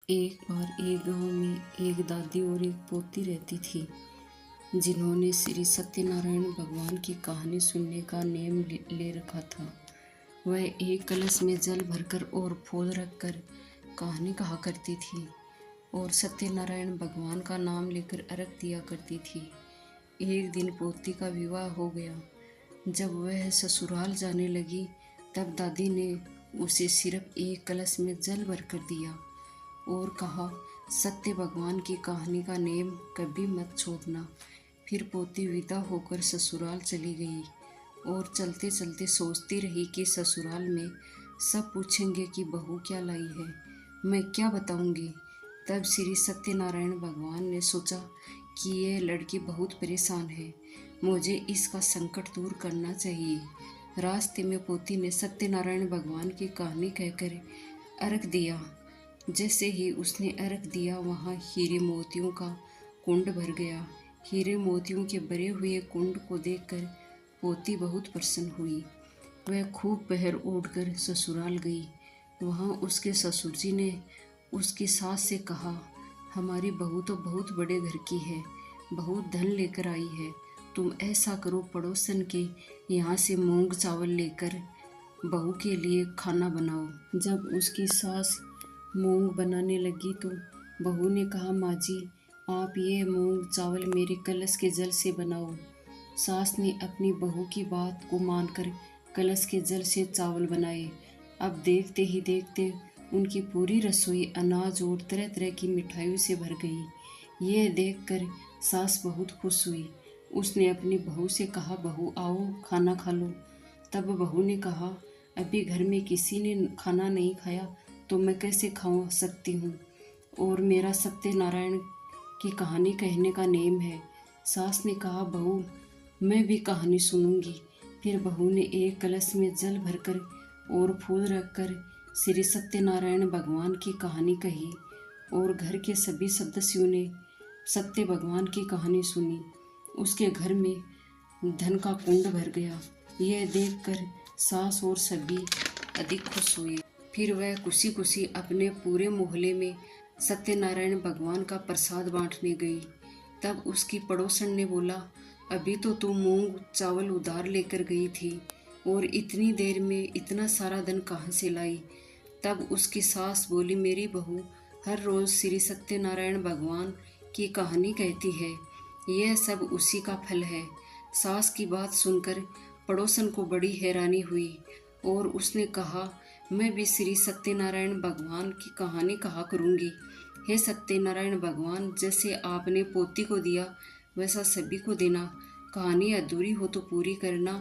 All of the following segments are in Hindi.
एक बार एक गांव में एक दादी और एक पोती रहती थी, जिन्होंने श्री सत्यनारायण भगवान की कहानी सुनने का नेम ले रखा था। वह एक कलश में जल भरकर और फूल रखकर कहानी कहा करती थी और सत्यनारायण भगवान का नाम लेकर अर्घ दिया करती थी। एक दिन पोती का विवाह हो गया। जब वह ससुराल जाने लगी, तब दादी ने उसे सिर्फ एक कलश में जल भरकर दिया और कहा, सत्य भगवान की कहानी का नेम कभी मत छोड़ना। फिर पोती विदा होकर ससुराल चली गई और चलते चलते सोचती रही कि ससुराल में सब पूछेंगे कि बहू क्या लाई है, मैं क्या बताऊंगी। तब श्री सत्यनारायण भगवान ने सोचा कि यह लड़की बहुत परेशान है, मुझे इसका संकट दूर करना चाहिए। रास्ते में पोती ने सत्यनारायण भगवान की कहानी कहकर अर्घ दिया। जैसे ही उसने अर्घ दिया, वहाँ हीरे मोतियों का कुंड भर गया। हीरे मोतियों के भरे हुए कुंड को देखकर पोती बहुत प्रसन्न हुई। वह खूब पहर ओढ़कर ससुराल गई। वहाँ उसके ससुर जी ने उसकी सास से कहा, हमारी बहू तो बहुत बड़े घर की है, बहुत धन लेकर आई है। तुम ऐसा करो, पड़ोसन के यहाँ से मूंग चावल लेकर बहू के लिए खाना बनाओ। जब उसकी सास मूंग बनाने लगी तो बहू ने कहा, माँ जी, आप ये मूंग चावल मेरे कलश के जल से बनाओ। सास ने अपनी बहू की बात को मानकर कलश के जल से चावल बनाए। अब देखते ही देखते उनकी पूरी रसोई अनाज और तरह तरह की मिठाइयों से भर गई। यह देखकर सास बहुत खुश हुई। उसने अपनी बहू से कहा, बहू आओ खाना खा लो। तब बहू ने कहा, अभी घर में किसी ने खाना नहीं खाया तो मैं कैसे खा सकती हूँ, और मेरा सत्यनारायण की कहानी कहने का नेम है। सास ने कहा, बहू मैं भी कहानी सुनूंगी। फिर बहू ने एक कलश में जल भरकर और फूल रखकर श्री सत्यनारायण भगवान की कहानी कही और घर के सभी सदस्यों ने सत्य भगवान की कहानी सुनी। उसके घर में धन का कुंड भर गया। यह देखकर सास और सभी अधिक खुश हुए। फिर वह खुशी खुशी अपने पूरे मोहल्ले में सत्यनारायण भगवान का प्रसाद बांटने गई। तब उसकी पड़ोसन ने बोला, अभी तो तुम मूंग चावल उधार लेकर गई थी और इतनी देर में इतना सारा धन कहाँ से लाई। तब उसकी सास बोली, मेरी बहू हर रोज़ श्री सत्यनारायण भगवान की कहानी कहती है, यह सब उसी का फल है। सास की बात सुनकर पड़ोसन को बड़ी हैरानी हुई और उसने कहा, मैं भी श्री सत्यनारायण भगवान की कहानी कहा करूँगी। हे सत्यनारायण भगवान, जैसे आपने पोती को दिया वैसा सभी को देना। कहानी अधूरी हो तो पूरी करना,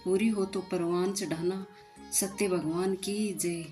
पूरी हो तो परवान चढ़ाना। सत्य भगवान की जय।